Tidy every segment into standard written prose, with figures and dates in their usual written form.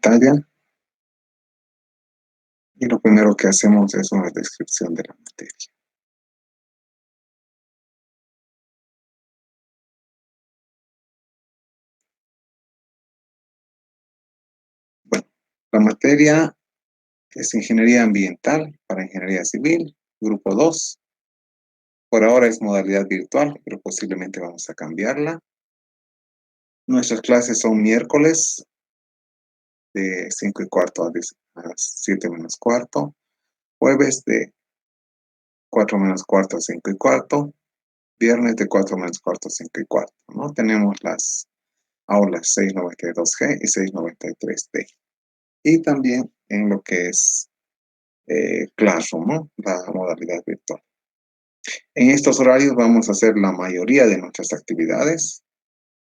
pantalla. Y lo primero que hacemos es una descripción de la materia. Bueno, la materia es Ingeniería Ambiental para Ingeniería Civil, Grupo 2. Por ahora es modalidad virtual, pero posiblemente vamos a cambiarla. Nuestras clases son miércoles de 5:15 a 7 menos cuarto, jueves de 4 menos cuarto a 5:15, viernes de 4 menos cuarto a 5:15, ¿no? Tenemos las aulas 692G y 693D. Y también en lo que es Classroom, ¿no? La modalidad virtual. En estos horarios vamos a hacer la mayoría de nuestras actividades,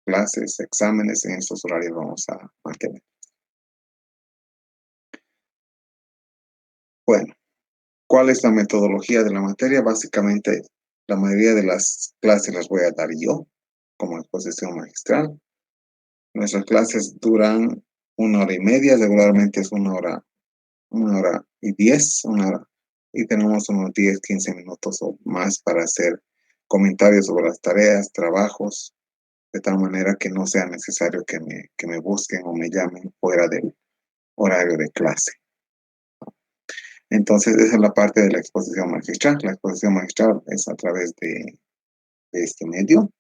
clases, exámenes, en estos horarios vamos a mantener. Bueno, ¿cuál es la metodología de la materia? Básicamente, la mayoría de las clases las voy a dar yo como exposición magistral. Nuestras clases duran 1 hora y media, regularmente es 1 hora y 10, y tenemos unos 10, 15 minutos o más para hacer comentarios sobre las tareas, trabajos, de tal manera que no sea necesario que me busquen o me llamen fuera del horario de clase. Entonces, esa es la parte de la exposición magistral. La exposición magistral es a través de este medio.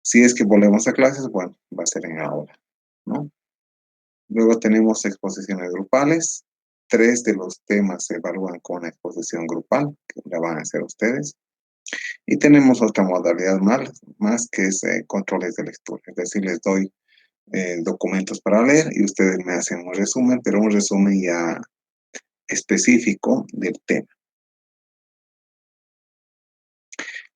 Si es que volvemos a clases, bueno, va a ser en aula, ¿no? Luego tenemos exposiciones grupales. 3 de los temas se evalúan con una exposición grupal, que la van a hacer ustedes. Y tenemos otra modalidad más que es controles de lectura. Es decir, les doy documentos para leer y ustedes me hacen un resumen, pero un resumen ya específico del tema.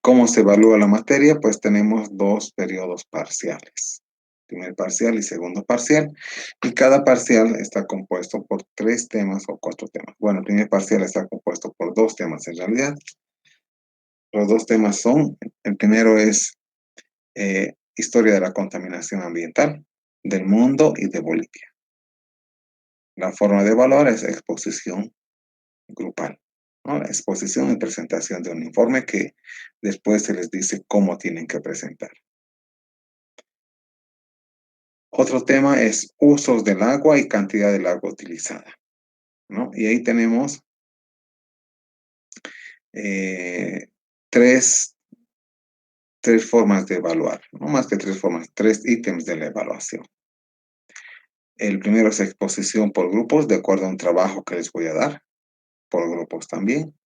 ¿Cómo se evalúa la materia? Pues tenemos 2 periodos parciales, primer parcial y segundo parcial, y cada parcial está compuesto por 3 temas o 4 temas. Bueno, el primer parcial está compuesto por 2 temas en realidad. Los 2 temas son, el primero es historia de la contaminación ambiental del mundo y de Bolivia. La forma de evaluar es exposición grupal, ¿no? La exposición y presentación de un informe que después se les dice cómo tienen que presentar. Otro tema es usos del agua y cantidad del agua utilizada, ¿no? Y ahí tenemos tres formas de evaluar, no más que 3 formas, 3 ítems de la evaluación. El primero es exposición por grupos, de acuerdo a un trabajo que les voy a dar, por grupos también.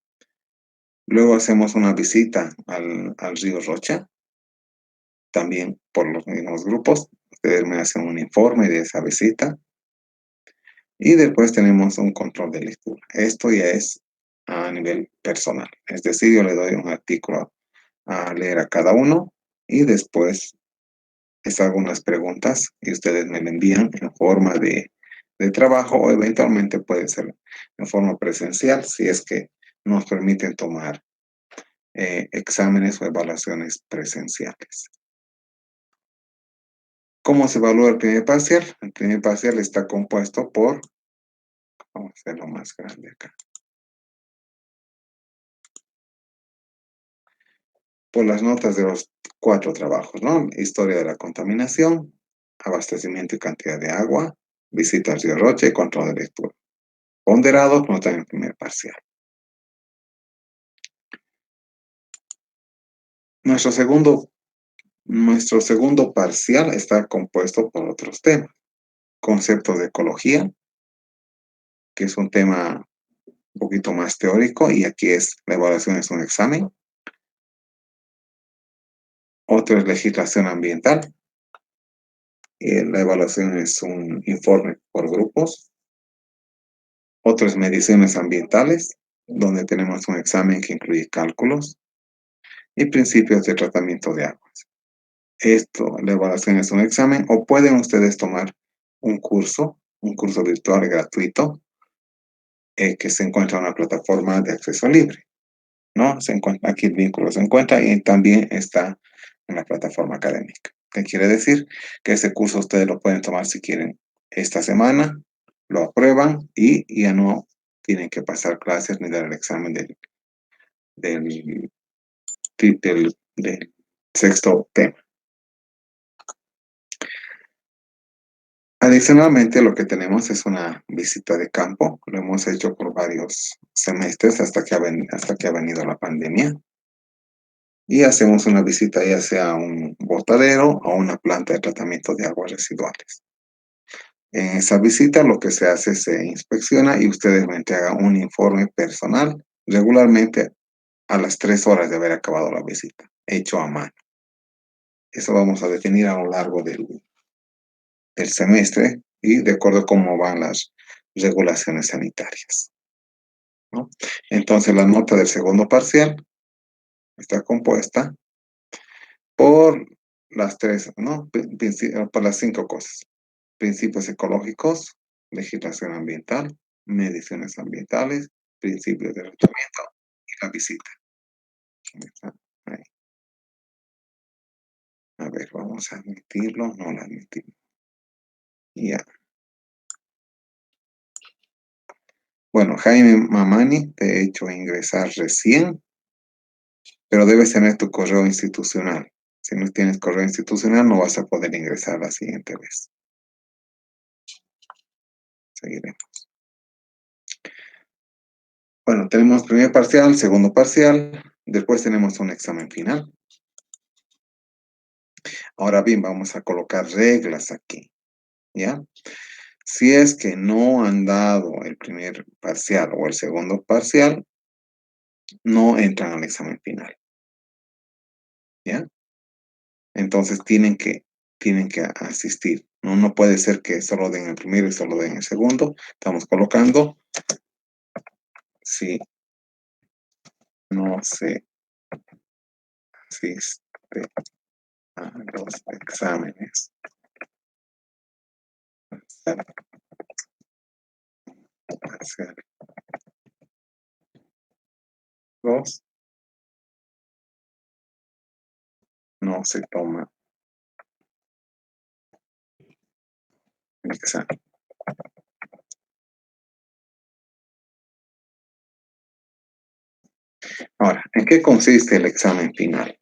Luego hacemos una visita al río Rocha, también por los mismos grupos. Ustedes me hacen un informe de esa visita. Y después tenemos un control de lectura. Esto ya es a nivel personal. Es decir, yo le doy un artículo a leer a cada uno y después les hago unas preguntas y ustedes me lo envían en forma de trabajo o eventualmente puede ser en forma presencial si es que nos permiten tomar exámenes o evaluaciones presenciales. ¿Cómo se evalúa el primer parcial? El primer parcial está compuesto por, vamos a hacerlo más grande acá, por las notas de los 4 trabajos, ¿no? Historia de la contaminación, abastecimiento y cantidad de agua, visita al río Rocha y control de lectura. Ponderados, nota en el primer parcial. Nuestro segundo parcial está compuesto por otros temas. Conceptos de ecología, que es un tema un poquito más teórico y aquí la evaluación es un examen. Otro es legislación ambiental. La evaluación es un informe por grupos. Otro es mediciones ambientales, donde tenemos un examen que incluye cálculos y principios de tratamiento de aguas. La evaluación es un examen o pueden ustedes tomar un curso virtual gratuito que se encuentra en una plataforma de acceso libre, ¿no? Aquí el vínculo se encuentra y también está en la plataforma académica. ¿Qué quiere decir? Que ese curso ustedes lo pueden tomar si quieren esta semana lo aprueban y ya no tienen que pasar clases ni dar el examen del, del sexto tema. Adicionalmente, lo que tenemos es una visita de campo. Lo hemos hecho por varios semestres hasta que ha venido la pandemia. Y hacemos una visita ya sea a un botadero o a una planta de tratamiento de aguas residuales. En esa visita lo que se hace se inspecciona y ustedes me entregan un informe personal regularmente a las 3 horas de haber acabado la visita, hecho a mano. Eso vamos a definir a lo largo del semestre y de acuerdo a cómo van las regulaciones sanitarias, ¿no? Entonces, la nota del segundo parcial está compuesta por las tres, ¿no? Por las 5 cosas. Principios ecológicos, legislación ambiental, mediciones ambientales, principios de tratamiento y la visita. Ahí. A ver, vamos a admitirlo, no lo admitimos. Ya. Bueno, Jaime Mamani, te he hecho ingresar recién, pero debes tener tu correo institucional. Si no tienes correo institucional, no vas a poder ingresar la siguiente vez. Seguiremos. Bueno, tenemos primer parcial, segundo parcial, después tenemos un examen final. Ahora bien, vamos a colocar reglas aquí, ¿ya? Si es que no han dado el primer parcial o el segundo parcial, no entran al examen final, ¿ya? Entonces tienen que asistir. No, no puede ser que solo den el primero y solo den el segundo. Estamos colocando si no se asiste a los exámenes parciales, no se toma el examen. Ahora, ¿en qué consiste el examen final?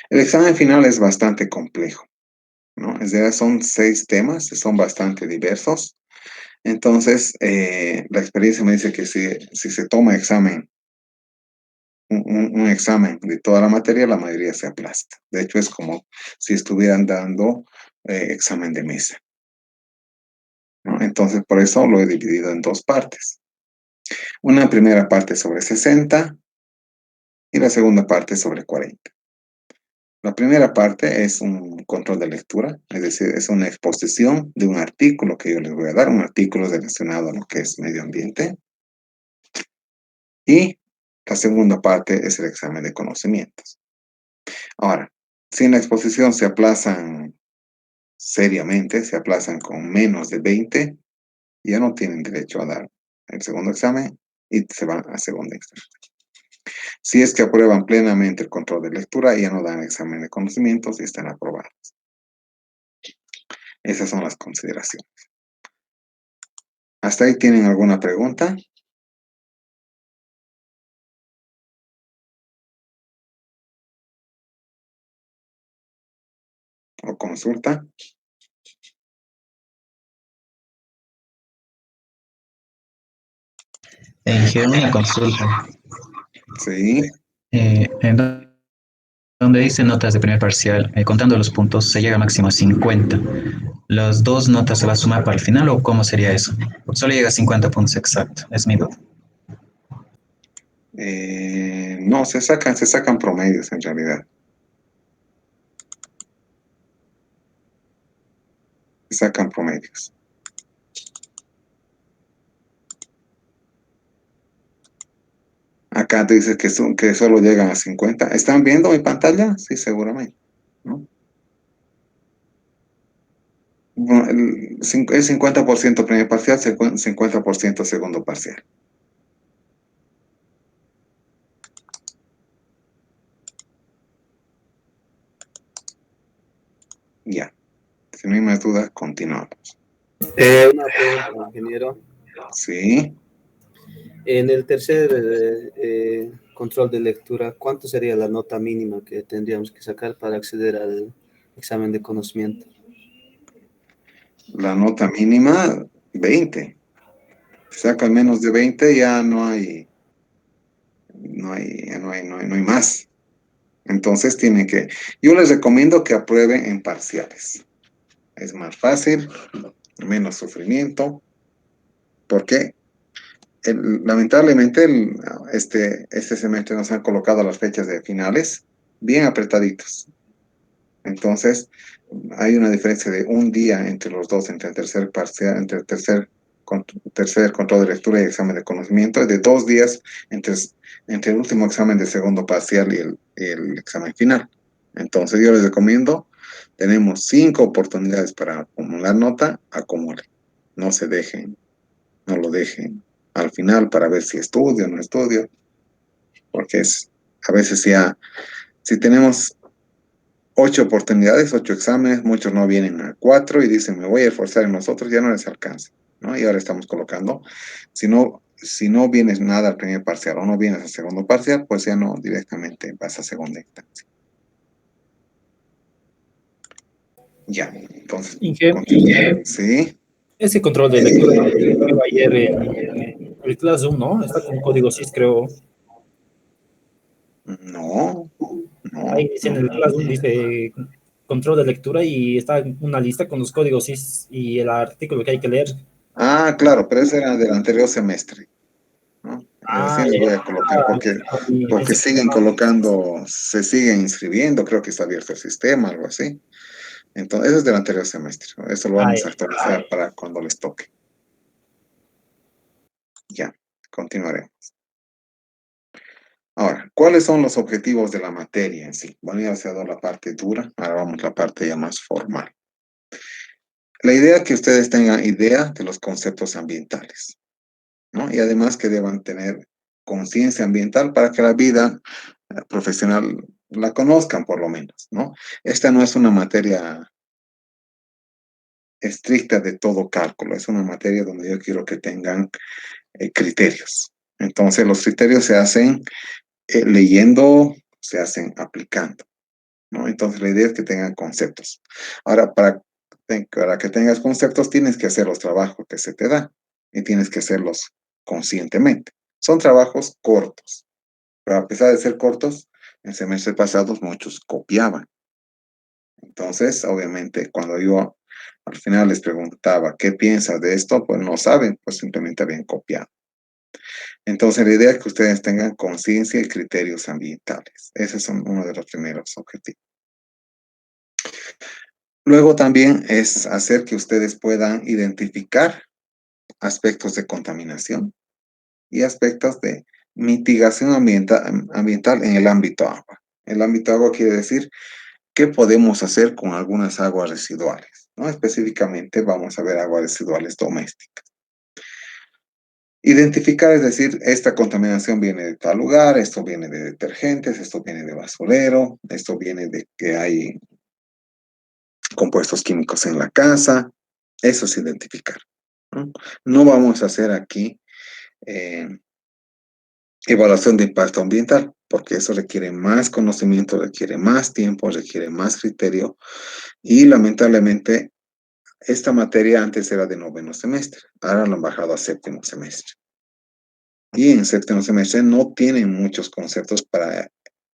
El examen final es bastante complejo, ¿no? Es decir, son 6 temas, son bastante diversos. Entonces, la experiencia me dice que si se toma un examen de toda la materia, la mayoría se aplasta. De hecho, es como si estuvieran dando examen de mesa, ¿no? Entonces, por eso lo he dividido en 2 partes. Una primera parte sobre 60 y la segunda parte sobre 40. La primera parte es un control de lectura, es decir, es una exposición de un artículo que yo les voy a dar, un artículo relacionado a lo que es medio ambiente. Y la segunda parte es el examen de conocimientos. Ahora, si en la exposición se aplazan seriamente, se aplazan con menos de 20, ya no tienen derecho a dar el segundo examen y se van a segundo examen. Si es que aprueban plenamente el control de lectura, ya no dan examen de conocimientos y están aprobados. Esas son las consideraciones. ¿Hasta ahí tienen alguna pregunta? ¿O consulta? Ingiero una consulta. Sí. En donde dice notas de primer parcial, contando los puntos, se llega máximo a 50. ¿Las dos notas se va a sumar para el final o cómo sería eso? Porque solo llega a 50 puntos exacto, es mi duda. No, se sacan promedios en realidad. Se sacan promedios. Acá te dice que solo llegan a 50. ¿Están viendo mi pantalla? Sí, seguramente, ¿no? Bueno, es 50% primer parcial, 50% segundo parcial. Ya. Si no hay más dudas, continuamos. Una pregunta, ingeniero. Sí, En el tercer control de lectura, ¿cuánto sería la nota mínima que tendríamos que sacar para acceder al examen de conocimiento? la nota mínima, 20. Saca menos de 20, ya no hay más. Entonces tienen que, yo les recomiendo que aprueben en parciales. Es más fácil, menos sufrimiento, porque lamentablemente este semestre nos han colocado las fechas de finales bien apretaditos. Entonces, hay una diferencia de un día entre los dos, entre el tercer parcial, entre el tercer control de lectura y examen de conocimiento, y de 2 días entre el último examen de segundo parcial y el examen final. Entonces, yo les recomiendo, tenemos 5 oportunidades para acumular nota, acumulen. No se dejen, no lo dejen al final para ver si estudio o no estudio, porque a veces ya, si tenemos 8 oportunidades, 8 exámenes, muchos no vienen a 4 y dicen, me voy a esforzar en nosotros, ya no les alcanza, ¿no? Y ahora estamos colocando, si no vienes nada al primer parcial o no vienes al segundo parcial, pues ya no directamente vas a segunda instancia. Ya, entonces, Inge, continuamos. ¿Sí? ese control de lectura que vio ayer en el Classroom, ¿no? Está con código SIS, creo. No, Ahí no, dice en no. el Classroom, dice control de lectura y está una lista con los códigos SIS y el artículo que hay que leer. Ah, claro, pero ese era del anterior semestre, ¿no? Ah, Sí les ya, voy a colocar y porque pensé que siguen colocando, se siguen inscribiendo, creo que está abierto el sistema, algo así. Entonces, eso es del anterior semestre. Eso lo ah, vamos a actualizar para cuando les toque. Ya, continuaremos. Ahora, ¿cuáles son los objetivos de la materia en sí? Bueno, ya se ha dado la parte dura, ahora vamos a la parte ya más formal. La idea es que ustedes tengan idea de los conceptos ambientales, ¿no? Y además que deban tener conciencia ambiental para que la vida profesional la conozcan por lo menos, ¿no? Esta no es una materia estricta de todo cálculo, es una materia donde yo quiero que tengan criterios. Entonces, los criterios se hacen leyendo, se hacen aplicando, ¿no? Entonces, la idea es que tengan conceptos. Ahora, para que tengas conceptos, tienes que hacer los trabajos que se te dan y tienes que hacerlos conscientemente. Son trabajos cortos, pero a pesar de ser cortos, en semestres pasados muchos copiaban. Entonces, obviamente, cuando yo al final les preguntaba, ¿qué piensas de esto? Pues no saben, pues simplemente habían copiado. Entonces, la idea es que ustedes tengan conciencia y criterios ambientales. Esos son uno de los primeros objetivos. Luego también es hacer que ustedes puedan identificar aspectos de contaminación y aspectos de mitigación ambiental en el ámbito agua. El ámbito agua quiere decir qué podemos hacer con algunas aguas residuales, ¿no? Específicamente vamos a ver aguas residuales domésticas. Identificar, es decir, esta contaminación viene de tal lugar, esto viene de detergentes, esto viene de basurero, esto viene de que hay compuestos químicos en la casa, eso es identificar, ¿no? No vamos a hacer aquí eh, evaluación de impacto ambiental, porque eso requiere más conocimiento, requiere más tiempo, requiere más criterio y lamentablemente esta materia antes era de noveno semestre, ahora lo han bajado a séptimo semestre. Y en séptimo semestre no tienen muchos conceptos para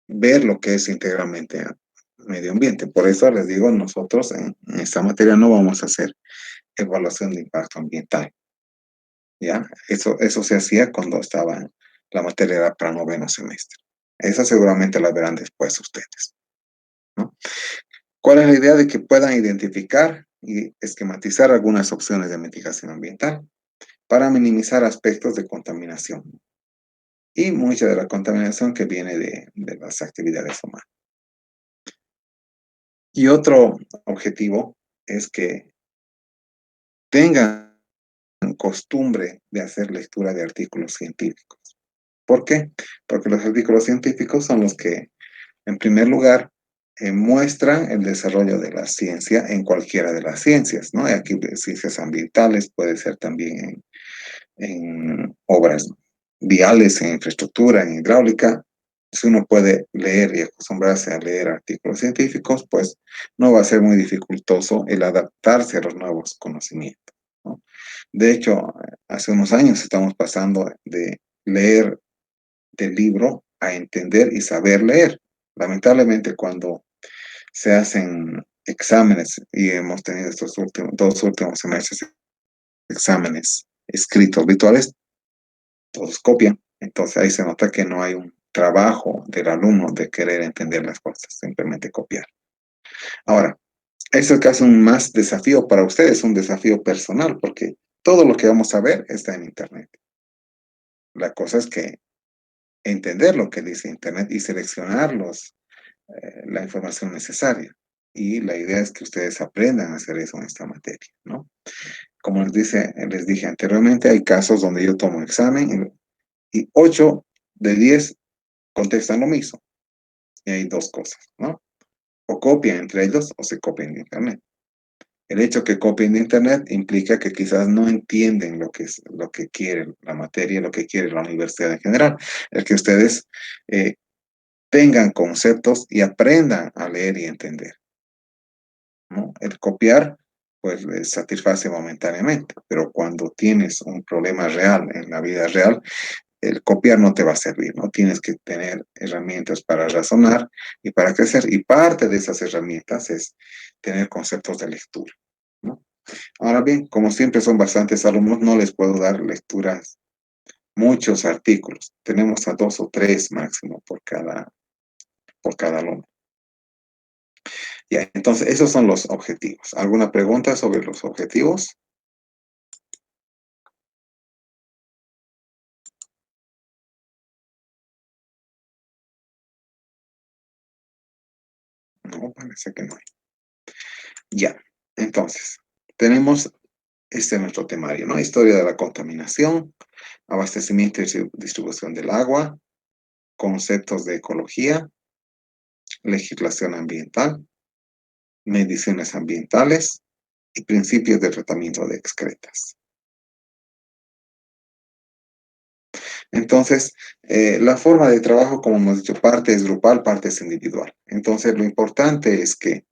ver lo que es íntegramente medio ambiente. Por eso les digo, nosotros en esta materia no vamos a hacer evaluación de impacto ambiental. ¿Ya? Eso se hacía cuando estaba la materia era para noveno semestre. Esa seguramente la verán después ustedes, ¿no? ¿Cuál es la idea de que puedan identificar y esquematizar algunas opciones de mitigación ambiental para minimizar aspectos de contaminación? Y mucha de la contaminación que viene de las actividades humanas. Y otro objetivo es que tengan costumbre de hacer lectura de artículos científicos. ¿Por qué? Porque los artículos científicos son los que, en primer lugar, muestran el desarrollo de la ciencia en cualquiera de las ciencias, ¿no? Y aquí ciencias ambientales, puede ser también en obras viales, en infraestructura, en hidráulica. Si uno puede leer y acostumbrarse a leer artículos científicos, pues no va a ser muy dificultoso el adaptarse a los nuevos conocimientos, ¿no? De hecho, hace unos años estamos pasando de leer del libro a entender y saber leer. Lamentablemente, cuando se hacen exámenes y hemos tenido estos dos últimos semestres exámenes escritos virtuales, todos copian. Entonces ahí se nota que no hay un trabajo del alumno de querer entender las cosas, simplemente copiar. Ahora, eso es casi un más desafío para ustedes, un desafío personal, porque todo lo que vamos a ver está en Internet. La cosa es que entender lo que dice Internet y seleccionar la información necesaria. Y la idea es que ustedes aprendan a hacer eso en esta materia, ¿no? Como les dije anteriormente, hay casos donde yo tomo examen y 8 de 10 contestan lo mismo. Y hay dos cosas, ¿no? O copian entre ellos o se copian de Internet. El hecho que copien de Internet implica que quizás no entienden lo que quiere la materia, lo que quiere la universidad en general. El que ustedes tengan conceptos y aprendan a leer y entender, ¿no? El copiar, pues, les satisface momentáneamente, pero cuando tienes un problema real en la vida real, el copiar no te va a servir, ¿no? Tienes que tener herramientas para razonar y para crecer, y parte de esas herramientas es tener conceptos de lectura, ¿no? Ahora bien, como siempre son bastantes alumnos, no les puedo dar lecturas, muchos artículos. Tenemos a 2 o 3 máximo por cada alumno. Ya, entonces, esos son los objetivos. ¿Alguna pregunta sobre los objetivos? No, parece que no hay. Ya, entonces, tenemos nuestro temario, ¿no? Historia de la contaminación, abastecimiento y distribución del agua, conceptos de ecología, legislación ambiental, mediciones ambientales y principios de tratamiento de excretas. Entonces, la forma de trabajo, como hemos dicho, parte es grupal, parte es individual. Entonces, lo importante es que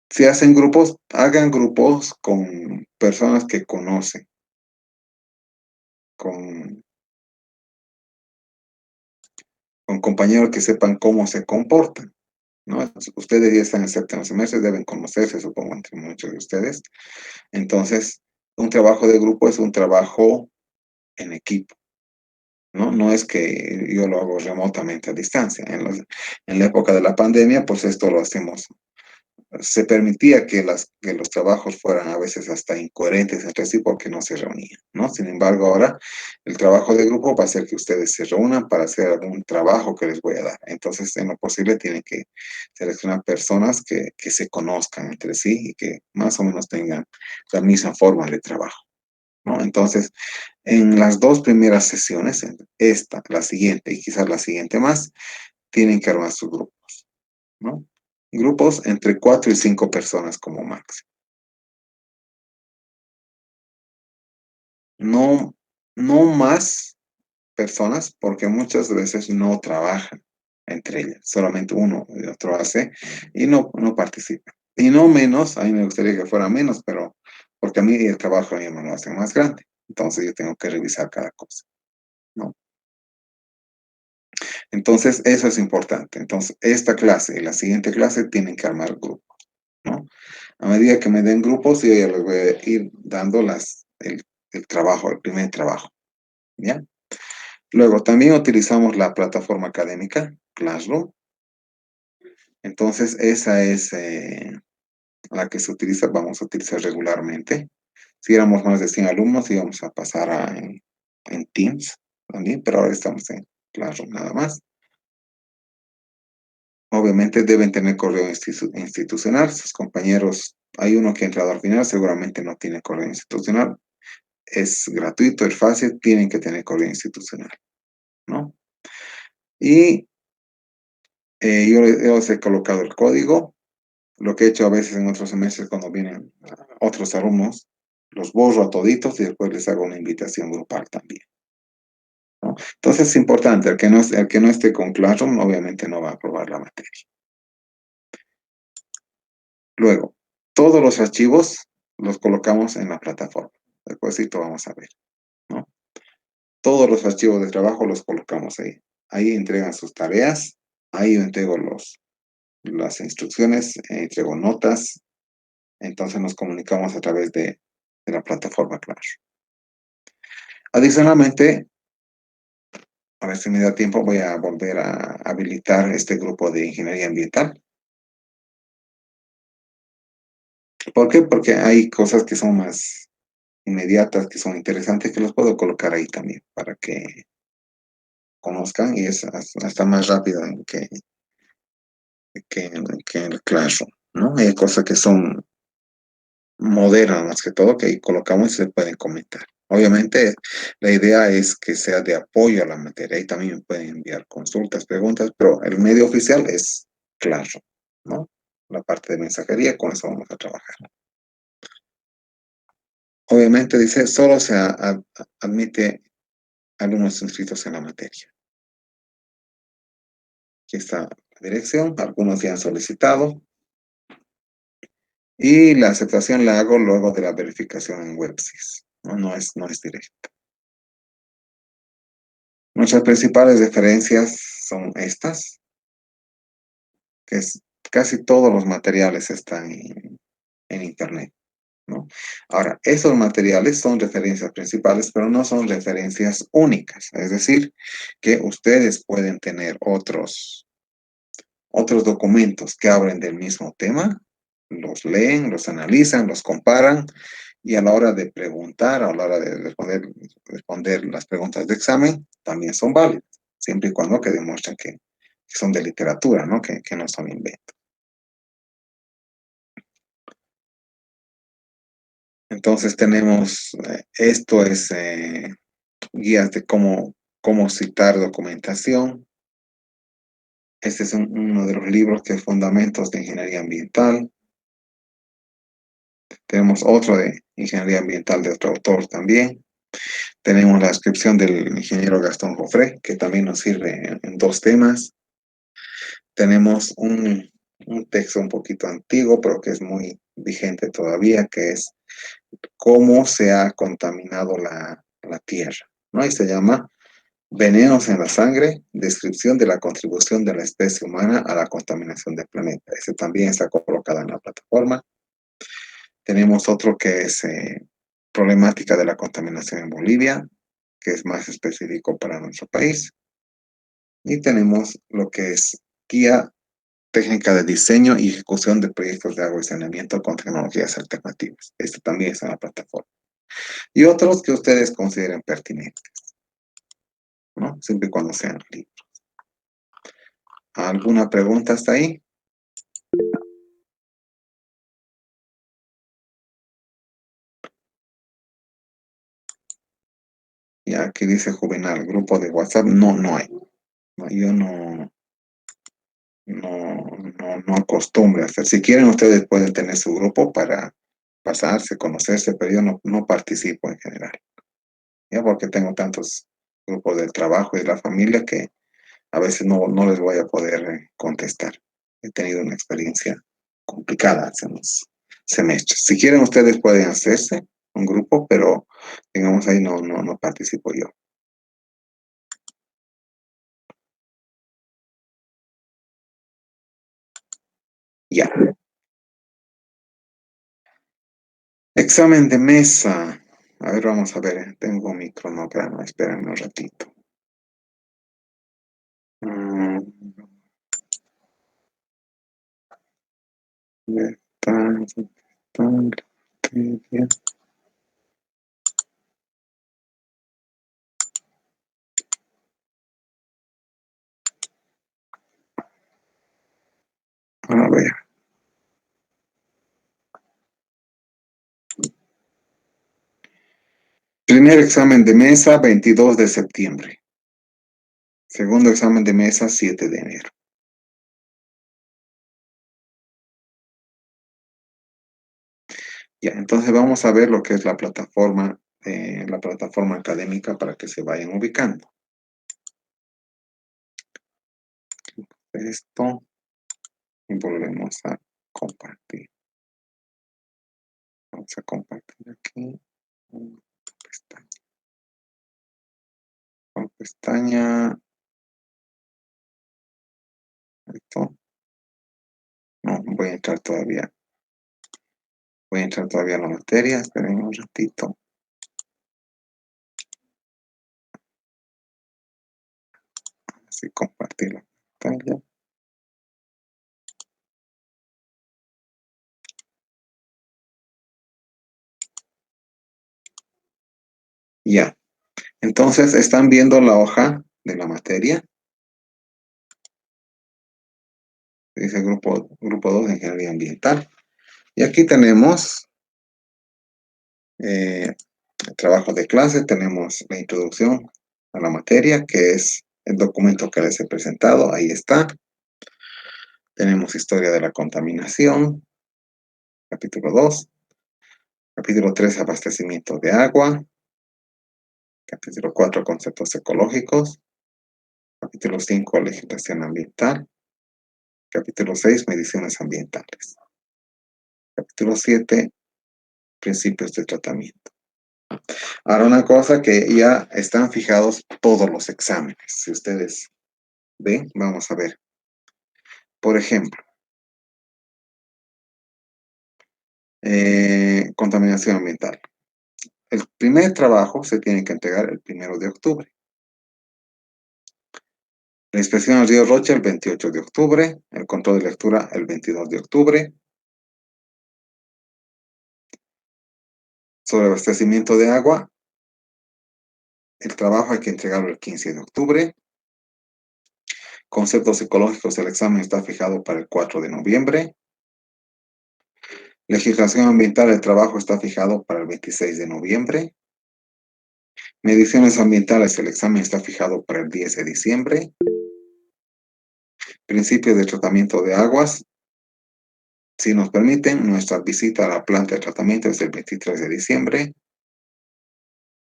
si hacen grupos, hagan grupos con personas que conocen, con, con compañeros que sepan cómo se comportan, ¿no? Ustedes ya están en séptimo semestre, deben conocerse, supongo, entre muchos de ustedes. Entonces, un trabajo de grupo es un trabajo en equipo, ¿no? No es que yo lo hago remotamente a distancia. En la época de la pandemia, pues esto lo hacemos. Se permitía que los trabajos fueran a veces hasta incoherentes entre sí porque no se reunían, ¿no? Sin embargo, ahora el trabajo de grupo va a ser que ustedes se reúnan para hacer algún trabajo que les voy a dar. Entonces, en lo posible, tienen que seleccionar personas que se conozcan entre sí y que más o menos tengan la misma forma de trabajo, ¿no? Entonces, en las dos primeras sesiones, en esta, la siguiente y quizás la siguiente más, tienen que armar sus grupos, ¿no? Grupos entre 4 y 5 personas como máximo. No, no más personas, porque muchas veces no trabajan entre ellas. Solamente uno y otro hace y no participa. Y no menos, a mí me gustaría que fuera menos, pero porque a mí el trabajo a mí me lo hacen más grande. Entonces yo tengo que revisar cada cosa, ¿no? Entonces, eso es importante. Entonces, esta clase y la siguiente clase tienen que armar grupos, ¿no? A medida que me den grupos, yo ya les voy a ir dando el trabajo, el primer trabajo, ¿ya? Luego, también utilizamos la plataforma académica, Classroom. Entonces, esa es la que se utiliza, vamos a utilizar regularmente. Si éramos más de 100 alumnos, íbamos a pasar en Teams también, pero ahora estamos en Classroom nada más. Obviamente deben tener correo institucional. Sus compañeros, hay uno que ha entrado al final, seguramente no tiene correo institucional. Es gratuito, es fácil, tienen que tener correo institucional, ¿no? Y Yo les he colocado el código. Lo que he hecho a veces en otros semestres cuando vienen otros alumnos, los borro a toditos y después les hago una invitación grupal también, ¿no? Entonces es importante, el que no esté con Classroom obviamente no va a aprobar la materia. Luego, todos los archivos los colocamos en la plataforma. Despuésito vamos a ver, ¿no? Todos los archivos de trabajo los colocamos ahí. Ahí entregan sus tareas, ahí yo entrego las instrucciones, entrego notas, entonces nos comunicamos a través de la plataforma Classroom. Adicionalmente, a ver si me da tiempo, voy a volver a habilitar este grupo de ingeniería ambiental. ¿Por qué? Porque hay cosas que son más inmediatas, que son interesantes, que los puedo colocar ahí también para que conozcan y es hasta más rápido que en el Classroom, ¿no? Hay cosas que son modernas más que todo, que ahí colocamos y se pueden comentar. Obviamente, la idea es que sea de apoyo a la materia y también pueden enviar consultas, preguntas, pero el medio oficial es Classroom, ¿no? La parte de mensajería, con eso vamos a trabajar. Obviamente dice, solo se admite alumnos inscritos en la materia. Aquí está la dirección, algunos ya han solicitado. Y la aceptación la hago luego de la verificación en WebSys, ¿no? No es directa. Nuestras principales referencias son estas, que es, casi todos los materiales están en Internet, ¿no? Ahora, esos materiales son referencias principales, pero no son referencias únicas. Es decir, que ustedes pueden tener otros documentos que hablen del mismo tema, los leen, los analizan, los comparan y a la hora de preguntar, a la hora de responder las preguntas de examen, también son válidas, siempre y cuando que demuestren que son de literatura, ¿no? Que no son inventos. Entonces tenemos, esto es guías de cómo citar documentación. Este es uno de los libros que es Fundamentos de Ingeniería Ambiental. Tenemos otro de Ingeniería Ambiental de otro autor también. Tenemos la descripción del ingeniero Gastón Joffre, que también nos sirve en dos temas. Tenemos un texto un poquito antiguo, pero que es muy vigente todavía, que es cómo se ha contaminado la tierra, ¿no? Y se llama Venenos en la sangre, descripción de la contribución de la especie humana a la contaminación del planeta. Ese también está colocado en la plataforma. Tenemos otro que es problemática de la contaminación en Bolivia, que es más específico para nuestro país. Y tenemos lo que es guía técnica de diseño y ejecución de proyectos de agua y saneamiento con tecnologías alternativas. Este también está en la plataforma. Y otros que ustedes consideren pertinentes, ¿no? Siempre y cuando sean libros. ¿Alguna pregunta hasta ahí? Y aquí dice Juvenal, grupo de WhatsApp. No hay. No, yo no acostumbro a hacer. Si quieren, ustedes pueden tener su grupo para pasarse, conocerse, pero yo no participo en general. Ya porque tengo tantos grupos del trabajo y de la familia que a veces no les voy a poder contestar. He tenido una experiencia complicada hace unos semestres. Si quieren, ustedes pueden hacerse un grupo, pero digamos ahí no participo yo. Ya. Examen de mesa. A ver, vamos a ver. Tengo mi cronograma. Espérenme un ratito. Mm, ya está. A ver. Primer examen de mesa, 22 de septiembre. Segundo examen de mesa, 7 de enero. Ya, entonces vamos a ver lo que es la plataforma académica para que se vayan ubicando. Esto y volvemos a compartir. Vamos a compartir aquí una pestaña. Con pestaña. Esto. No, voy a entrar todavía. Voy a entrar todavía a la materia. Esperen un ratito. Así compartir la pantalla. Ya. Entonces, ¿están viendo la hoja de la materia? Dice grupo 2 de Ingeniería Ambiental. Y aquí tenemos trabajo de clase, tenemos la introducción a la materia, que es el documento que les he presentado, ahí está. Tenemos historia de la contaminación, capítulo 2. Capítulo 3, abastecimiento de agua. Capítulo 4, conceptos ecológicos. Capítulo 5, legislación ambiental. Capítulo 6, mediciones ambientales. Capítulo 7, principios de tratamiento. Ahora una cosa que ya están fijados todos los exámenes. Si ustedes ven, vamos a ver. Por ejemplo, contaminación ambiental. El primer trabajo se tiene que entregar el 1 de octubre. La inspección al río Rocha el 28 de octubre. El control de lectura el 22 de octubre. Sobre abastecimiento de agua, el trabajo hay que entregarlo el 15 de octubre. Conceptos ecológicos, el examen está fijado para el 4 de noviembre. Legislación ambiental, el trabajo está fijado para el 26 de noviembre. Mediciones ambientales, el examen está fijado para el 10 de diciembre. Principios de tratamiento de aguas. Si nos permiten, nuestra visita a la planta de tratamiento es el 23 de diciembre.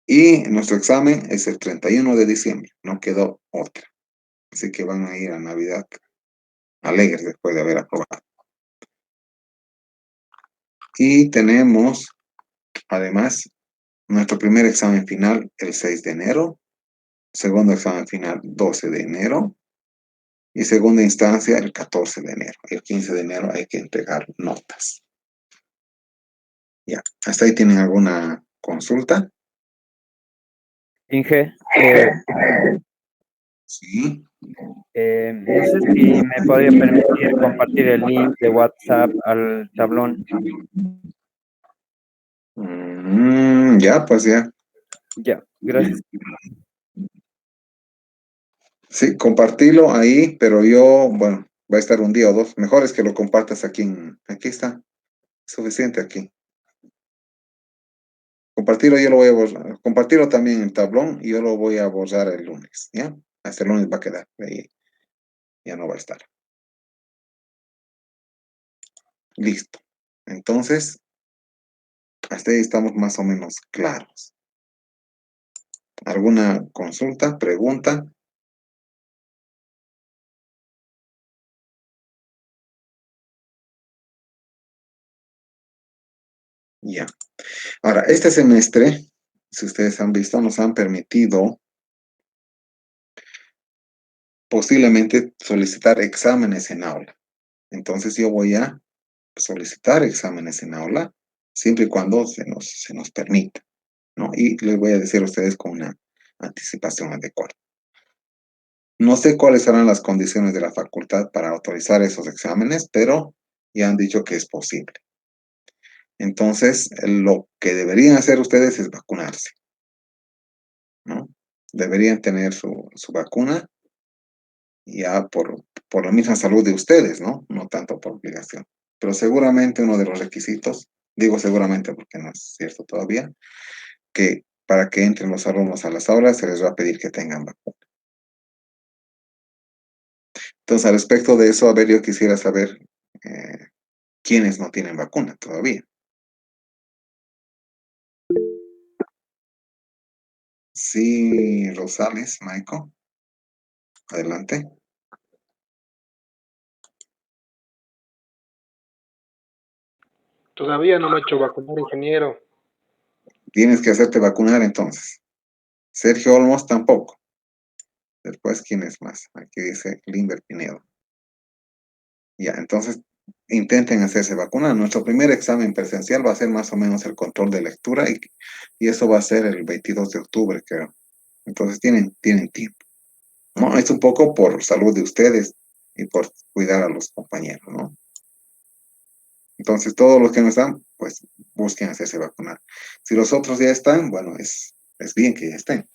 Y nuestro examen es el 31 de diciembre. No quedó otra. Así que van a ir a Navidad alegres después de haber aprobado. Y tenemos, además, nuestro primer examen final el 6 de enero. Segundo examen final 12 de enero. Y segunda instancia el 14 de enero. El 15 de enero hay que entregar notas. Ya, ¿hasta ahí tienen alguna consulta? Inge, Sí. no sé si me podría permitir compartir el link de WhatsApp al tablón. Ya, pues ya. Ya, gracias. Sí, compartilo ahí, pero yo, bueno, va a estar un día o dos. Mejor es que lo compartas aquí aquí está. Suficiente aquí. Compartirlo yo lo voy a borrar. Compartirlo también en tablón y yo lo voy a borrar el lunes, ¿ya? Hasta el lunes va a quedar. Ahí ya no va a estar. Listo. Entonces, hasta ahí estamos más o menos claros. ¿Alguna consulta, pregunta? Ya. Ahora, este semestre, si ustedes han visto, nos han permitido posiblemente solicitar exámenes en aula. Entonces yo voy a solicitar exámenes en aula siempre y cuando se nos permita, ¿no? Y les voy a decir a ustedes con una anticipación adecuada. No sé cuáles serán las condiciones de la facultad para autorizar esos exámenes, pero ya han dicho que es posible. Entonces, lo que deberían hacer ustedes es vacunarse, ¿no? Deberían tener su vacuna ya por la misma salud de ustedes, ¿no? No tanto por obligación. Pero seguramente uno de los requisitos, digo seguramente porque no es cierto todavía, que para que entren los alumnos a las aulas se les va a pedir que tengan vacuna. Entonces, al respecto de eso, a ver, yo quisiera saber quiénes no tienen vacuna todavía. Sí, Rosales, Michael, adelante. Todavía no me he hecho vacunar, ingeniero. Tienes que hacerte vacunar entonces. Sergio Olmos tampoco. Después, ¿quién es más? Aquí dice Limber Pinedo. Ya, entonces intenten hacerse vacunar. Nuestro primer examen presencial va a ser más o menos el control de lectura y eso va a ser el 22 de octubre, creo. Entonces tienen tiempo. ¿No? Es un poco por salud de ustedes y por cuidar a los compañeros, ¿no? Entonces, todos los que no están, pues busquen hacerse vacunar. Si los otros ya están, bueno, es bien que ya estén.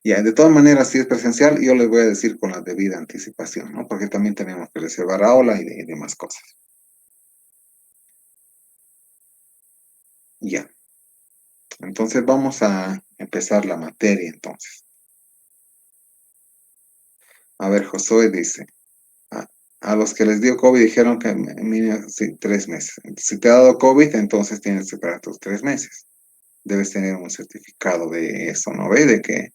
Ya, de todas maneras, si es presencial, yo les voy a decir con la debida anticipación, ¿no? Porque también tenemos que reservar aula y demás cosas. Ya, entonces vamos a empezar la materia, entonces. A ver, Josué dice, a, a los que les dio COVID dijeron que mínimo sí, 3 meses. Si te ha dado COVID, entonces tienes que esperar tus 3 meses. Debes tener un certificado de eso, ¿no ve? De que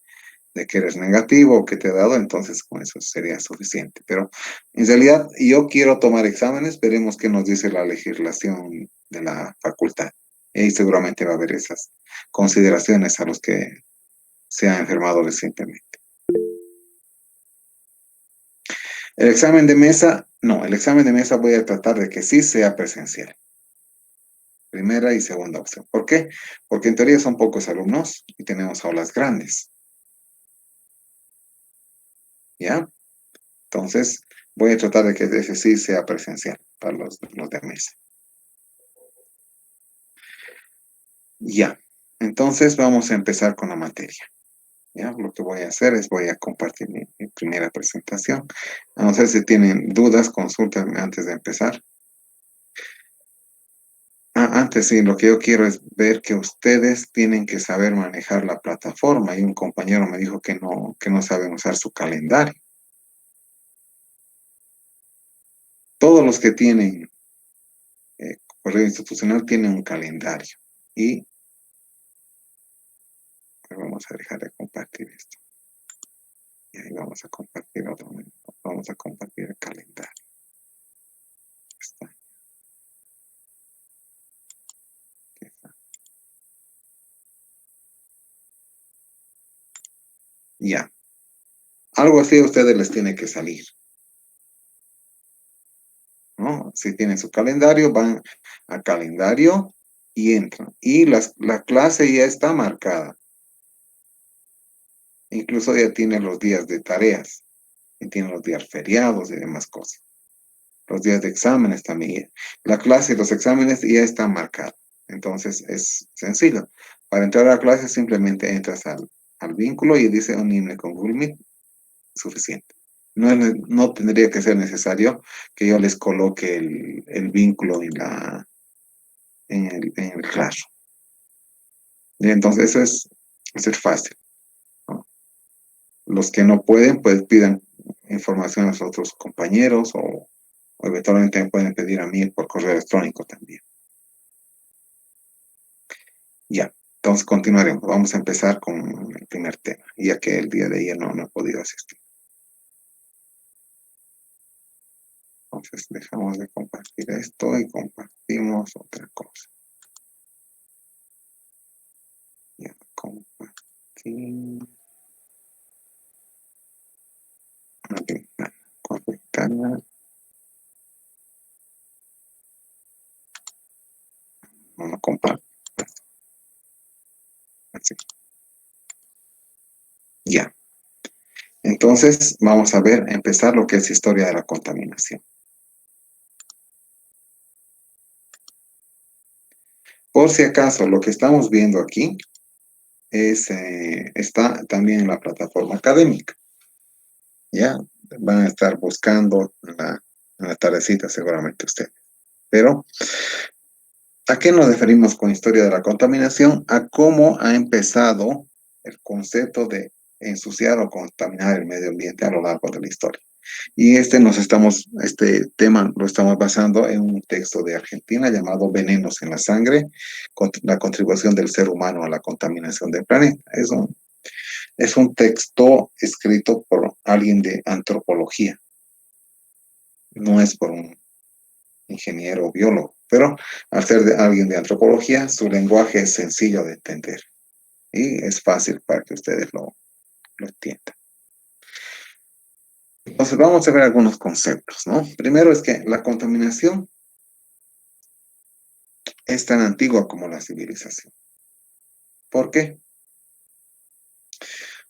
eres negativo o que te ha dado, entonces con eso sería suficiente. Pero en realidad yo quiero tomar exámenes, veremos qué nos dice la legislación de la facultad. Y seguramente va a haber esas consideraciones a los que se han enfermado recientemente. El examen de mesa, no, el examen de mesa voy a tratar de que sí sea presencial. Primera y segunda opción. ¿Por qué? Porque en teoría son pocos alumnos y tenemos aulas grandes. ¿Ya? Entonces, voy a tratar de que ese sí sea presencial para los de mesa. Ya. Entonces, vamos a empezar con la materia. ¿Ya? Lo que voy a hacer es voy a compartir mi primera presentación. A no ser si tienen dudas, consúltenme antes de empezar. Antes sí, lo que yo quiero es ver que ustedes tienen que saber manejar la plataforma. Y un compañero me dijo que no saben usar su calendario. Todos los que tienen correo institucional tienen un calendario. Y vamos a dejar de compartir esto. Y ahí vamos a compartir otro. Vamos a compartir el calendario. Está. Aquí está. Ya. Algo así a ustedes les tiene que salir, ¿no? Si tienen su calendario, van a calendario y entran. Y la clase ya está marcada. Incluso ya tiene los días de tareas. Y tiene los días feriados y demás cosas. Los días de exámenes también. La clase y los exámenes ya están marcados. Entonces es sencillo. Para entrar a la clase simplemente entras al vínculo y dice unirme con Google Meet. Suficiente. No tendría que ser necesario que yo les coloque el vínculo en el Classroom. Y entonces eso es fácil, ¿no? Los que no pueden, pues pidan información a sus otros compañeros o eventualmente me pueden pedir a mí por correo electrónico también. Ya, entonces continuaremos. Vamos a empezar con el primer tema, ya que el día de ayer no he podido asistir. Entonces dejamos de compartir esto y compartimos otra cosa. Ya, compartir. Aquí, conectarla. No lo comparto. Así. Ya. Entonces, vamos a empezar lo que es historia de la contaminación. Por si acaso, lo que estamos viendo aquí está también en la plataforma académica. Ya, van a estar buscando en la tardecita seguramente ustedes. Pero, ¿a qué nos referimos con historia de la contaminación? A cómo ha empezado el concepto de ensuciar o contaminar el medio ambiente a lo largo de la historia. Y este tema lo estamos basando en un texto de Argentina llamado Venenos en la sangre, la contribución del ser humano a la contaminación del planeta. Es un texto escrito por alguien de antropología, no es por un ingeniero o biólogo, pero al ser de alguien de antropología, su lenguaje es sencillo de entender y es fácil para que ustedes lo entiendan. Entonces vamos a ver algunos conceptos, ¿no? Primero es que la contaminación es tan antigua como la civilización. ¿Por qué?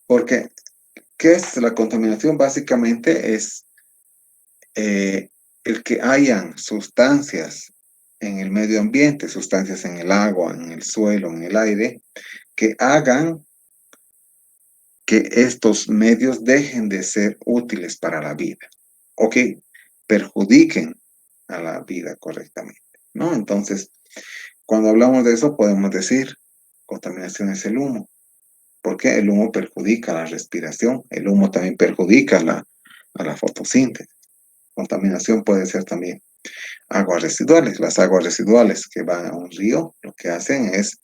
Porque, ¿qué es la contaminación? Básicamente es el que hayan sustancias en el medio ambiente, sustancias en el agua, en el suelo, en el aire, que hagan que estos medios dejen de ser útiles para la vida o que perjudiquen a la vida correctamente, ¿no? Entonces, cuando hablamos de eso, podemos decir, contaminación es el humo, porque el humo perjudica la respiración, el humo también perjudica a la fotosíntesis. Contaminación puede ser también aguas residuales. Las aguas residuales que van a un río, lo que hacen es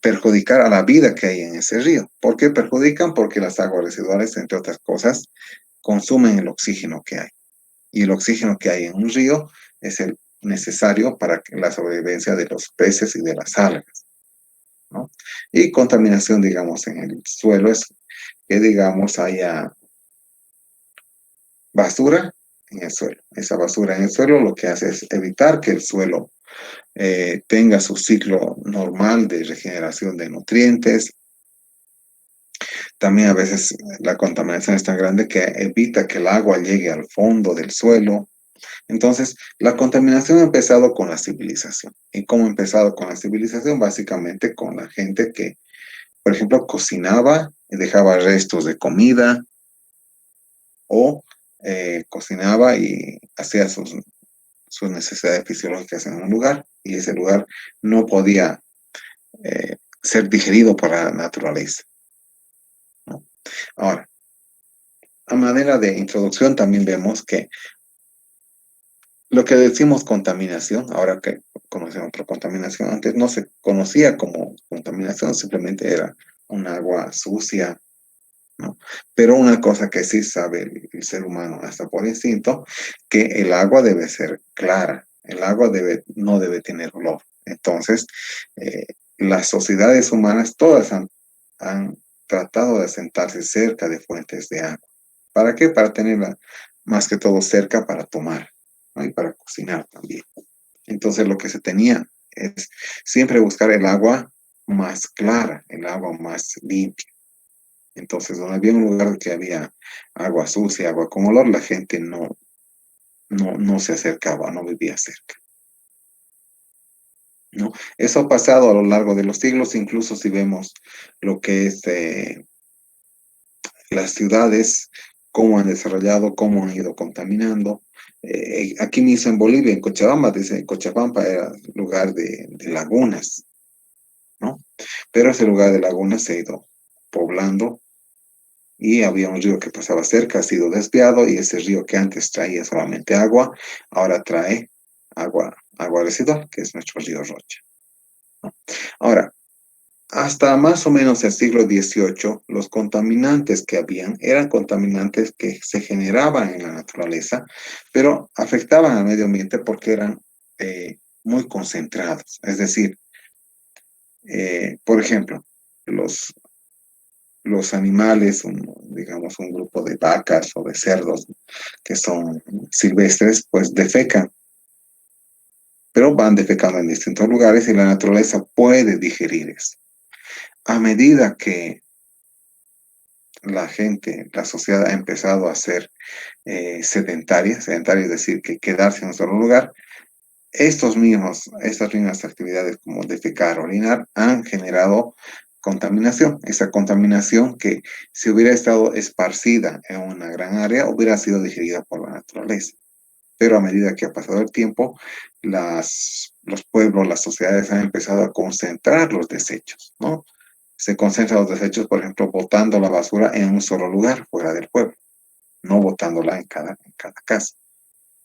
perjudicar a la vida que hay en ese río. ¿Por qué perjudican? Porque las aguas residuales, entre otras cosas, consumen el oxígeno que hay. Y el oxígeno que hay en un río es el necesario para la sobrevivencia de los peces y de las algas, ¿no? Y contaminación, digamos, en el suelo es que, digamos, haya basura en el suelo. Esa basura en el suelo lo que hace es evitar que el suelo tenga su ciclo normal de regeneración de nutrientes. También a veces la contaminación es tan grande que evita que el agua llegue al fondo del suelo. Entonces, la contaminación ha empezado con la civilización. ¿Y cómo ha empezado con la civilización? Básicamente con la gente que, por ejemplo, cocinaba y dejaba restos de comida o cocinaba y hacía sus necesidades fisiológicas en un lugar y ese lugar no podía ser digerido por la naturaleza, ¿no? Ahora, a manera de introducción también vemos que lo que decimos contaminación, ahora que conocemos por contaminación, antes no se conocía como contaminación, simplemente era un agua sucia, ¿no? Pero una cosa que sí sabe el ser humano hasta por instinto, que el agua debe ser clara, el agua no debe tener olor. Entonces, las sociedades humanas todas han tratado de sentarse cerca de fuentes de agua. ¿Para qué? Para tenerla más que todo cerca para tomar, ¿no? Y para cocinar también. Entonces lo que se tenía es siempre buscar el agua más clara, el agua más limpia. Entonces, donde había un lugar que había agua sucia, agua con olor, la gente no se acercaba, no vivía cerca, ¿no? Eso ha pasado a lo largo de los siglos, incluso si vemos lo que es las ciudades, cómo han desarrollado, cómo han ido contaminando. Aquí mismo en Bolivia, en Cochabamba, dice Cochabamba era lugar de lagunas, ¿no? Pero ese lugar de lagunas se ha ido poblando y había un río que pasaba cerca, ha sido desviado y ese río que antes traía solamente agua, ahora trae agua residual, que es nuestro río Rocha, ¿no? Ahora, hasta más o menos el siglo XVIII, los contaminantes que habían eran contaminantes que se generaban en la naturaleza, pero afectaban al medio ambiente porque eran muy concentrados. Es decir, por ejemplo, los animales, digamos un grupo de vacas o de cerdos que son silvestres, pues defecan, pero van defecando en distintos lugares y la naturaleza puede digerir eso. A medida que la gente, la sociedad ha empezado a ser sedentaria es decir, que quedarse en un solo lugar, estas mismas actividades como defecar, orinar, han generado contaminación. Esa contaminación que si hubiera estado esparcida en una gran área, hubiera sido digerida por la naturaleza. Pero a medida que ha pasado el tiempo, los pueblos, las sociedades han empezado a concentrar los desechos, ¿no? Se concentran los desechos, por ejemplo, botando la basura en un solo lugar, fuera del pueblo. no botándola en cada casa.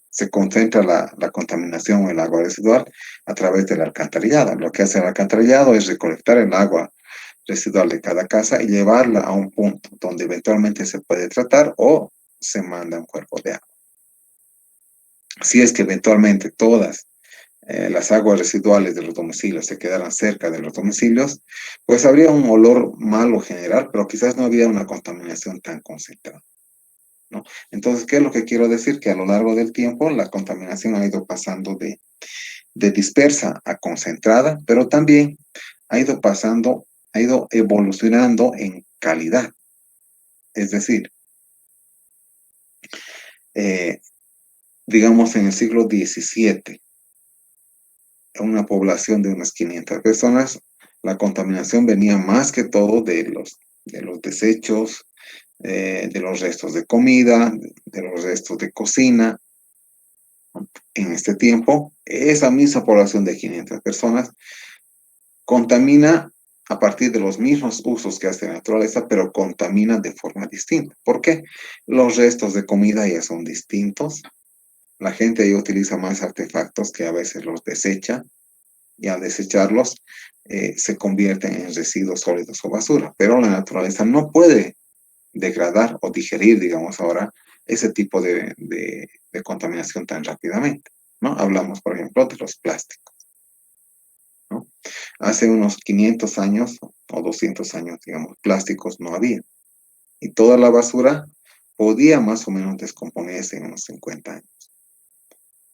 Se concentra la contaminación o el agua residual a través del alcantarillado. Lo que hace el alcantarillado es recolectar el agua residual de cada casa y llevarla a un punto donde eventualmente se puede tratar o se manda a un cuerpo de agua. Si es que eventualmente todas las aguas residuales de los domicilios se quedaran cerca de los domicilios, pues habría un olor malo general, pero quizás no había una contaminación tan concentrada, ¿no? Entonces, ¿qué es lo que quiero decir? Que a lo largo del tiempo la contaminación ha ido pasando de dispersa a concentrada, pero también ha ido evolucionando en calidad. Es decir, eh, digamos en el siglo XVII, en una población de unas 500 personas, la contaminación venía más que todo de los desechos, de los restos de comida, de los restos de cocina. En este tiempo, esa misma población de 500 personas contamina a partir de los mismos usos que hace la naturaleza, pero contamina de forma distinta. ¿Por qué? Los restos de comida ya son distintos. La gente ahí utiliza más artefactos que a veces los desecha, y al desecharlos se convierten en residuos sólidos o basura. Pero la naturaleza no puede degradar o digerir, digamos ahora, ese tipo de contaminación tan rápidamente, ¿no? Hablamos, por ejemplo, de los plásticos, ¿no? Hace unos 500 años o 200 años, digamos, plásticos no había. Y toda la basura podía más o menos descomponerse en unos 50 años.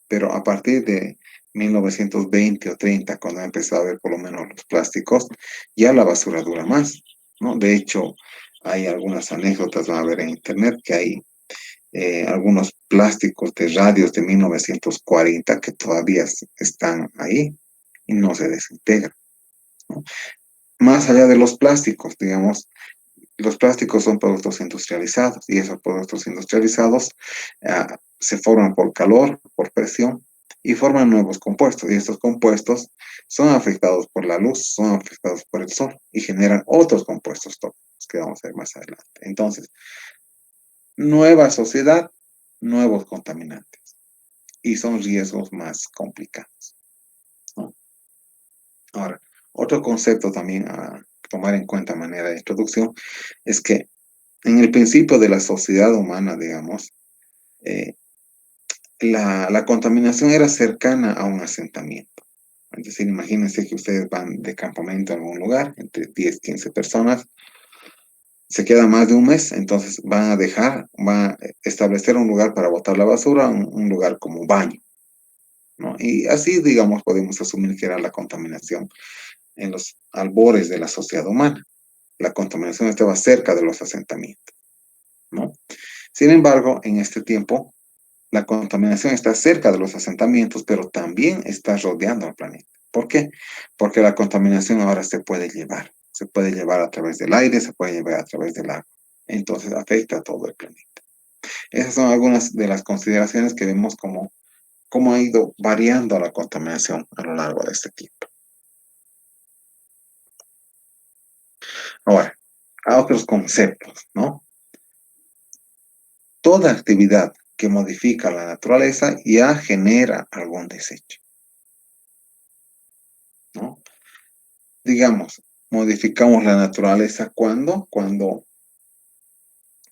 Pero a partir de 1920 o 30, cuando empezó a ver por lo menos los plásticos, ya la basura dura más, ¿no? De hecho, hay algunas anécdotas, van a ver en internet, que hay algunos plásticos de radios de 1940 que todavía están ahí y no se desintegran, ¿no? Más allá de los plásticos, digamos, los plásticos son productos industrializados y esos productos industrializados se forman por calor, por presión y forman nuevos compuestos. Y estos compuestos son afectados por la luz, son afectados por el sol y generan otros compuestos tóxicos que vamos a ver más adelante. Entonces, nueva sociedad, nuevos contaminantes y son riesgos más complicados, ¿no? Ahora, otro concepto también a tomar en cuenta a manera de introducción es que en el principio de la sociedad humana, digamos, eh, la contaminación era cercana a un asentamiento. Es decir, imagínense que ustedes van de campamento a algún lugar, entre 10, 15 personas, se queda más de un mes, entonces van a establecer un lugar para botar la basura, un lugar como baño, ¿no? Y así, digamos, podemos asumir que era la contaminación en los albores de la sociedad humana. La contaminación estaba cerca de los asentamientos, ¿no? Sin embargo, en este tiempo, la contaminación está cerca de los asentamientos, pero también está rodeando al planeta. ¿Por qué? Porque la contaminación ahora se puede llevar. Se puede llevar a través del aire, se puede llevar a través del agua. Entonces afecta a todo el planeta. Esas son algunas de las consideraciones que vemos cómo ha ido variando la contaminación a lo largo de este tiempo. Ahora, a otros conceptos, ¿no? Toda actividad que modifica la naturaleza ya genera algún desecho, ¿no? Digamos, modificamos la naturaleza cuando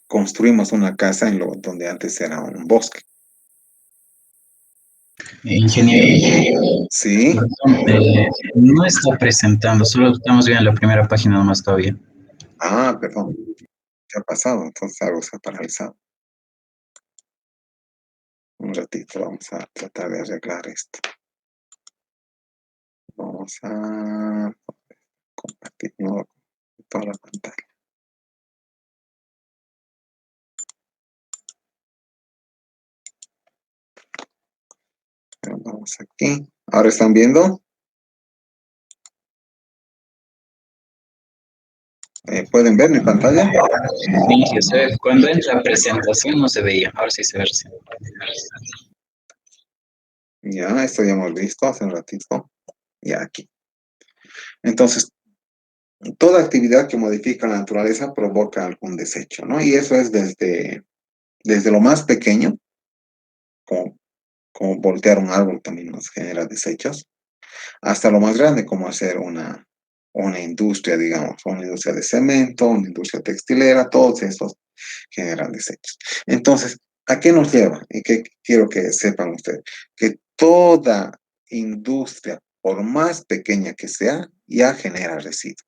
construimos una casa donde antes era un bosque. Ingeniero, ¿Sí? no está presentando, solo estamos viendo la primera página nomás todavía. Ah, perdón. ¿Qué ha pasado? Entonces algo se ha paralizado. Un ratito, vamos a tratar de arreglar esto. Vamos a compartir toda la pantalla. Vamos aquí. ¿Ahora están viendo? ¿Pueden ver mi pantalla? Sí, se ve. Cuando entra presentación no se veía, ahora sí se ve. Ya, esto ya hemos visto hace un ratito. Ya aquí. Entonces, toda actividad que modifica la naturaleza provoca algún desecho, ¿no? Y eso es Desde lo más pequeño, como, como voltear un árbol también nos genera desechos, hasta lo más grande, como hacer una industria, digamos, una industria de cemento, una industria textilera, todos estos generan desechos. Entonces, ¿a qué nos lleva? Y qué quiero que sepan ustedes, que toda industria, por más pequeña que sea, ya genera residuos.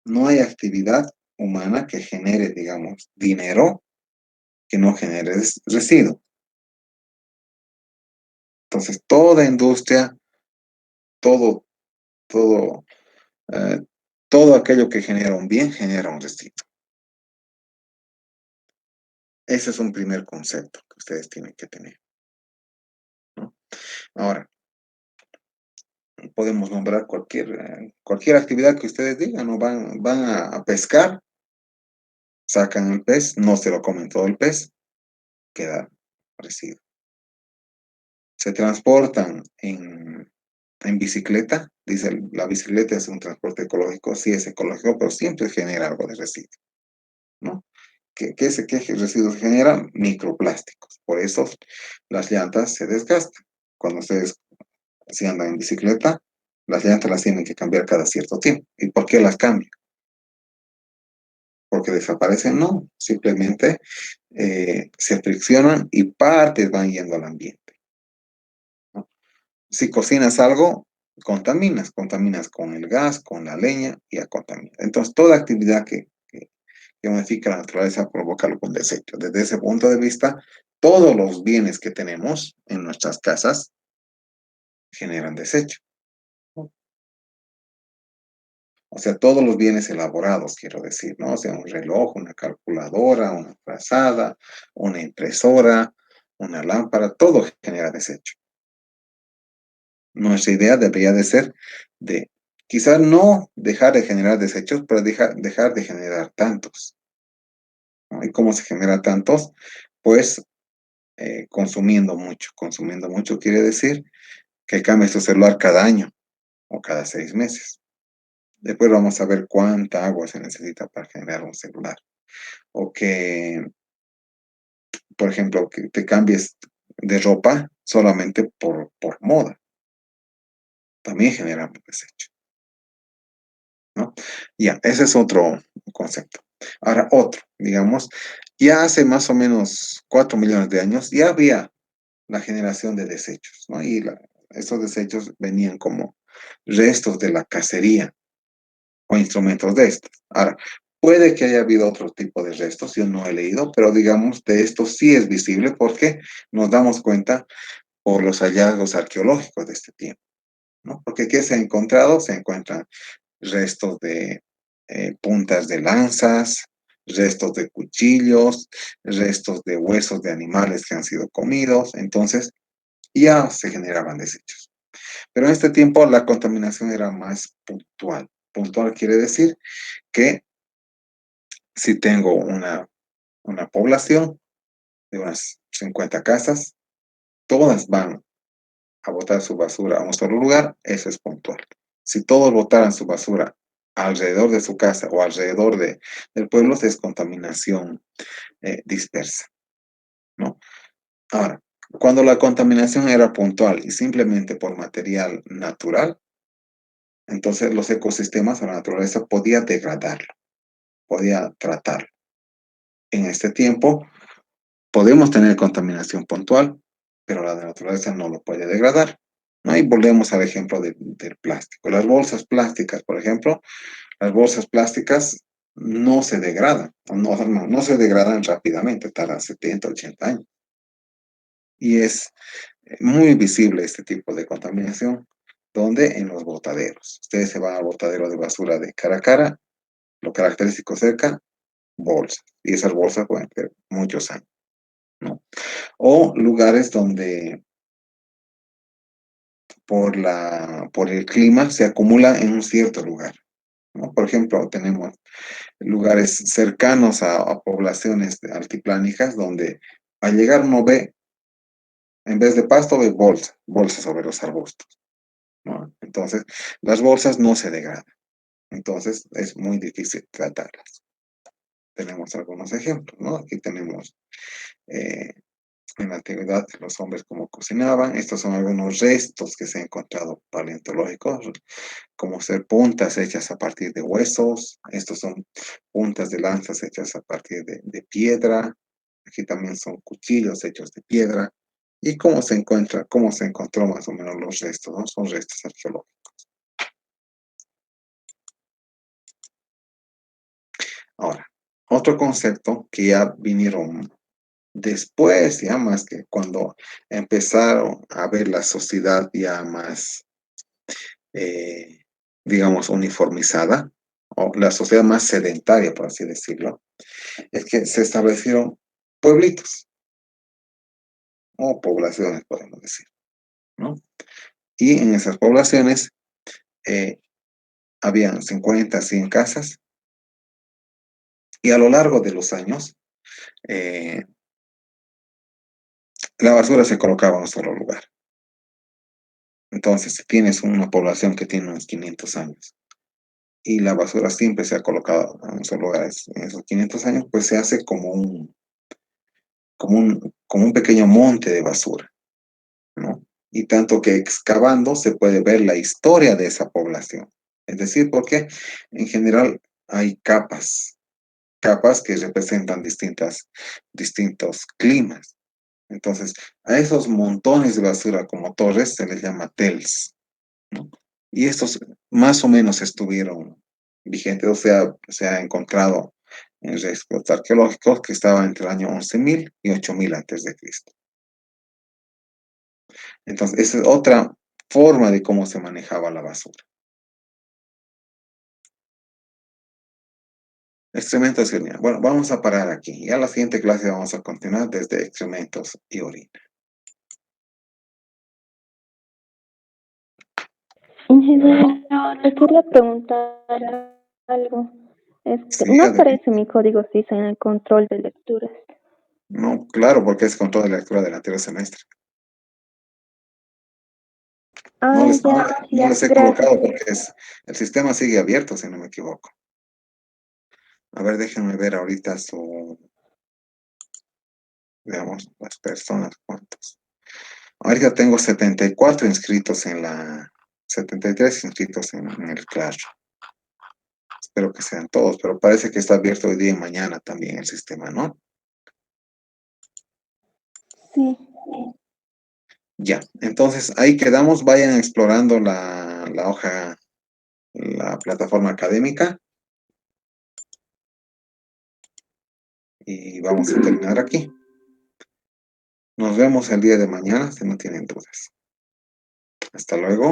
No hay actividad humana que genere, digamos, dinero que no genere residuos. Entonces, toda industria, todo, todo, eh, todo aquello que genera un bien genera un residuo. Ese es un primer concepto que ustedes tienen que tener, ¿no? Ahora, podemos nombrar cualquier actividad que ustedes digan, ¿no? Van a pescar, sacan el pez, no se lo comen todo el pez, queda residuo. Se transportan en bicicleta, dice la bicicleta es un transporte ecológico, sí es ecológico, pero siempre genera algo de residuo, ¿no? ¿Qué residuos generan? Microplásticos. Por eso las llantas se desgastan. Cuando ustedes si andan en bicicleta, las llantas las tienen que cambiar cada cierto tiempo. ¿Y por qué las cambian? Porque desaparecen, no. Simplemente se friccionan y partes van yendo al ambiente, ¿no? Si cocinas algo, contaminas con el gas, con la leña y ya contaminas. Entonces, toda actividad que modifica la naturaleza provoca algún desecho. Desde ese punto de vista, todos los bienes que tenemos en nuestras casas generan desecho. O sea, todos los bienes elaborados, quiero decir, ¿no? O sea, un reloj, una calculadora, una frazada, una impresora, una lámpara, todo genera desecho. Nuestra idea debería de ser de, quizás no dejar de generar desechos, pero dejar de generar tantos, ¿no? ¿Y cómo se genera tantos? Pues consumiendo mucho. Consumiendo mucho quiere decir que cambies tu celular cada año o cada 6 meses. Después vamos a ver cuánta agua se necesita para generar un celular. O que, por ejemplo, que te cambies de ropa solamente por moda. También genera desecho, ¿no? Ya, ese es otro concepto. Ahora, otro, digamos, ya hace más o menos 4 millones de años, ya había la generación de desechos, ¿no? Y estos desechos venían como restos de la cacería o instrumentos de estos. Ahora, puede que haya habido otro tipo de restos, yo no he leído, pero digamos, de esto sí es visible porque nos damos cuenta por los hallazgos arqueológicos de este tiempo, ¿no? Porque ¿qué se ha encontrado? Se encuentran restos de puntas de lanzas, restos de cuchillos, restos de huesos de animales que han sido comidos, entonces ya se generaban desechos. Pero en este tiempo la contaminación era más puntual. Puntual quiere decir que si tengo una población de unas 50 casas, todas van a botar su basura a un solo lugar, eso es puntual. Si todos botaran su basura alrededor de su casa o alrededor del pueblo, es contaminación dispersa, ¿no? Ahora, cuando la contaminación era puntual y simplemente por material natural, entonces los ecosistemas o la naturaleza podía degradarlo, podía tratarlo. En este tiempo podemos tener contaminación puntual, pero la naturaleza no lo puede degradar, ¿no? Y volvemos al ejemplo del plástico. Las bolsas plásticas, por ejemplo, las bolsas plásticas no se degradan, no se degradan rápidamente, tardan 70, 80 años. Y es muy visible este tipo de contaminación, donde en los botaderos. Ustedes se van al botadero de basura de Caracara, lo característico cerca, bolsas. Y esas bolsas pueden tener muchos años, ¿no? O lugares donde por el clima se acumula en un cierto lugar, ¿no? Por ejemplo, tenemos lugares cercanos a poblaciones altiplánicas donde al llegar uno ve, en vez de pasto, ve bolsas sobre los arbustos, ¿no? Entonces, las bolsas no se degradan. Entonces, es muy difícil tratarlas. tenemos algunos ejemplos, ¿no? Aquí tenemos en la antigüedad los hombres cómo cocinaban. Estos son algunos restos que se han encontrado paleontológicos, como ser puntas hechas a partir de huesos. Estos son puntas de lanzas hechas a partir de piedra. Aquí también son cuchillos hechos de piedra. ¿Y cómo se encuentra, cómo se encontró más o menos los restos, ¿no? Son restos arqueológicos. Ahora, otro concepto que ya vinieron después, ya más que cuando empezaron a ver la sociedad ya más, eh, digamos, uniformizada, o la sociedad más sedentaria, por así decirlo, es que se establecieron pueblitos o poblaciones, podemos decir, ¿no? Y en esas poblaciones eh, habían 50, 100 casas, y a lo largo de los años, eh, la basura se colocaba en un solo lugar. Entonces, si tienes una población que tiene unos 500 años y la basura siempre se ha colocado en un solo lugar en esos 500 años, pues se hace como un pequeño monte de basura, ¿no? Y tanto que excavando se puede ver la historia de esa población. Es decir, porque en general hay capas que representan distintos climas. Entonces, a esos montones de basura como torres se les llama tels, ¿no? Y estos más o menos estuvieron vigentes, o sea, se ha encontrado en restos arqueológicos que estaban entre el año 11.000 y 8.000 antes de Cristo. Entonces, esa es otra forma de cómo se manejaba la basura. Excrementos y orina. Bueno, vamos a parar aquí. Ya la siguiente clase vamos a continuar desde excrementos y orina. Ingeniero, le quería preguntar algo. Sí, No aparece mi código CISA en el control de lecturas. no, claro, porque es control de lectura del anterior semestre. No les, Ya, no les he gracias. colocado porque el sistema sigue abierto, si no me equivoco. A ver, déjenme ver ahorita veamos, las personas, ¿cuántos? Ahorita tengo 74 inscritos 73 inscritos en el Classroom. Espero que sean todos, pero parece que está abierto hoy día y mañana también el sistema, ¿no? Sí. Ya, entonces ahí quedamos, vayan explorando la hoja, la plataforma académica y vamos a terminar aquí. Nos vemos el día de mañana si no tienen dudas. Hasta luego.